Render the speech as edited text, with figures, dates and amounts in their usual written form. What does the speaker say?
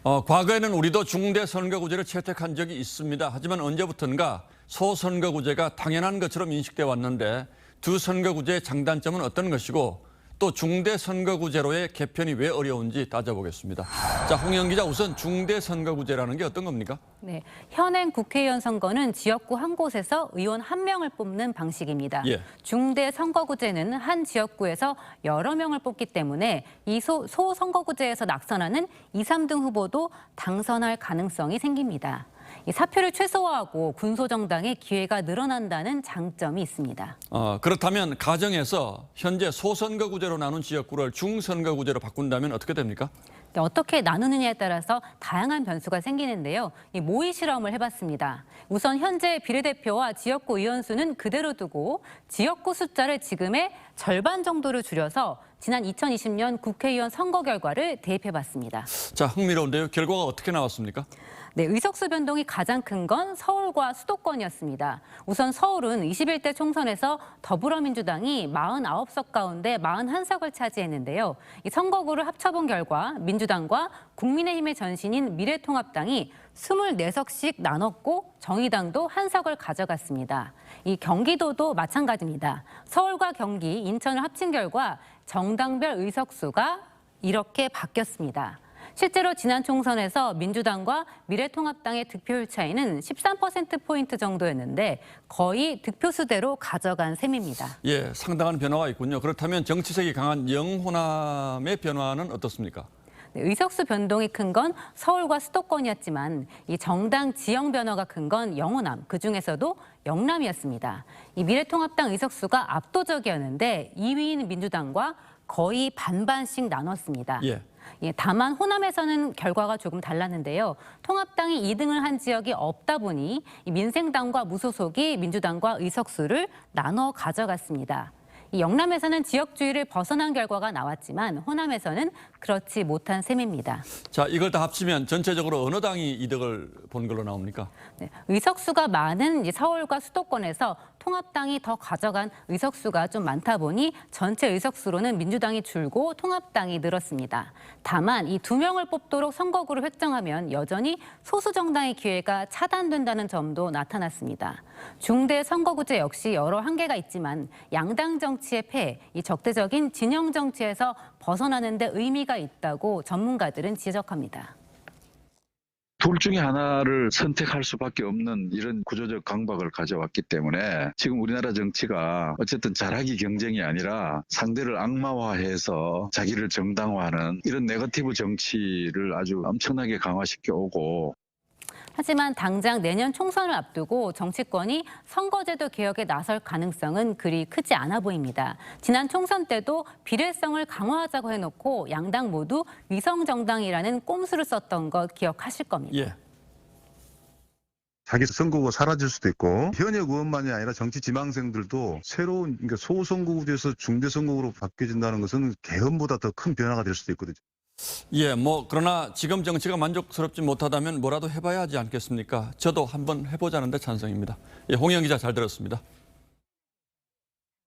과거에는 우리도 중대 선거구제를 채택한 적이 있습니다. 하지만 언제부턴가 소선거구제가 당연한 것처럼 인식돼 왔는데 두 선거구제의 장단점은 어떤 것이고 또 중대 선거구제로의 개편이 왜 어려운지 따져보겠습니다. 자, 홍영 기자, 우선 중대 선거구제라는 게 어떤 겁니까? 네, 현행 국회의원 선거는 지역구 한 곳에서 의원 한 명을 뽑는 방식입니다. 예. 중대 선거구제는 한 지역구에서 여러 명을 뽑기 때문에 이 소선거구제에서 낙선하는 2, 3등 후보도 당선할 가능성이 생깁니다. 이 사표를 최소화하고 군소정당의 기회가 늘어난다는 장점이 있습니다. 그렇다면 가정에서 현재 소선거구제로 나눈 지역구를 중선거구제로 바꾼다면 어떻게 됩니까? 어떻게 나누느냐에 따라서 다양한 변수가 생기는데요. 이 모의 실험을 해봤습니다. 우선 현재 비례대표와 지역구 의원수는 그대로 두고 지역구 숫자를 지금의 절반 정도로 줄여서 지난 2020년 국회의원 선거 결과를 대입해봤습니다. 자, 흥미로운데요. 결과가 어떻게 나왔습니까? 네, 의석수 변동이 가장 큰 건 서울과 수도권이었습니다. 우선 서울은 21대 총선에서 더불어민주당이 49석 가운데 41석을 차지했는데요. 이 선거구를 합쳐본 결과 민주당과 국민의힘의 전신인 미래통합당이 24석씩 나눴고 정의당도 한 석을 가져갔습니다. 이 경기도도 마찬가지입니다. 서울과 경기, 인천을 합친 결과 정당별 의석수가 이렇게 바뀌었습니다. 실제로 지난 총선에서 민주당과 미래통합당의 득표율 차이는 13%포인트 정도였는데 거의 득표수대로 가져간 셈입니다. 예, 상당한 변화가 있군요. 그렇다면 정치색이 강한 영호남의 변화는 어떻습니까? 네, 의석수 변동이 큰 건 서울과 수도권이었지만 이 정당 지형 변화가 큰 건 영호남, 그중에서도 영남이었습니다. 이 미래통합당 의석수가 압도적이었는데 2위인 민주당과 거의 반반씩 나눴습니다. 다만 호남에서는 결과가 조금 달랐는데요. 통합당이 2등을 한 지역이 없다 보니 민생당과 무소속이 민주당과 의석수를 나눠 가져갔습니다. 영남에서는 지역주의를 벗어난 결과가 나왔지만 호남에서는 그렇지 못한 셈입니다. 자, 이걸 다 합치면 전체적으로 어느 당이 이득을 본 걸로 나옵니까? 네, 의석수가 많은 서울과 수도권에서 통합당이 더 가져간 의석수가 좀 많다 보니 전체 의석수로는 민주당이 줄고 통합당이 늘었습니다. 다만 이 두 명을 뽑도록 선거구를 획정하면 여전히 소수 정당의 기회가 차단된다는 점도 나타났습니다. 중대 선거구제 역시 여러 한계가 있지만 양당 정치의 폐해, 이 적대적인 진영 정치에서 벗어나는 데 의미가 있다고 전문가들은 지적합니다. 둘 중에 하나를 선택할 수밖에 없는 이런 구조적 강박을 가져왔기 때문에 지금 우리나라 정치가 어쨌든 잘하기 경쟁이 아니라 상대를 악마화해서 자기를 정당화하는 이런 네거티브 정치를 아주 엄청나게 강화시켜 오고, 하지만 당장 내년 총선을 앞두고 정치권이 선거제도 개혁에 나설 가능성은 그리 크지 않아 보입니다. 지난 총선 때도 비례성을 강화하자고 해놓고 양당 모두 위성정당이라는 꼼수를 썼던 거 기억하실 겁니다. 예. 자기 선거구가 사라질 수도 있고 현역 의원만이 아니라 정치 지망생들도 새로운 소선거구에서 중대선거구로 바뀌어진다는 것은 개헌보다 더 큰 변화가 될 수도 있거든요. 예, 그러나 지금 정치가 만족스럽지 못하다면 뭐라도 해봐야 하지 않겠습니까? 저도 한번 해보자는데 찬성입니다. 예, 홍영 기자 잘 들었습니다.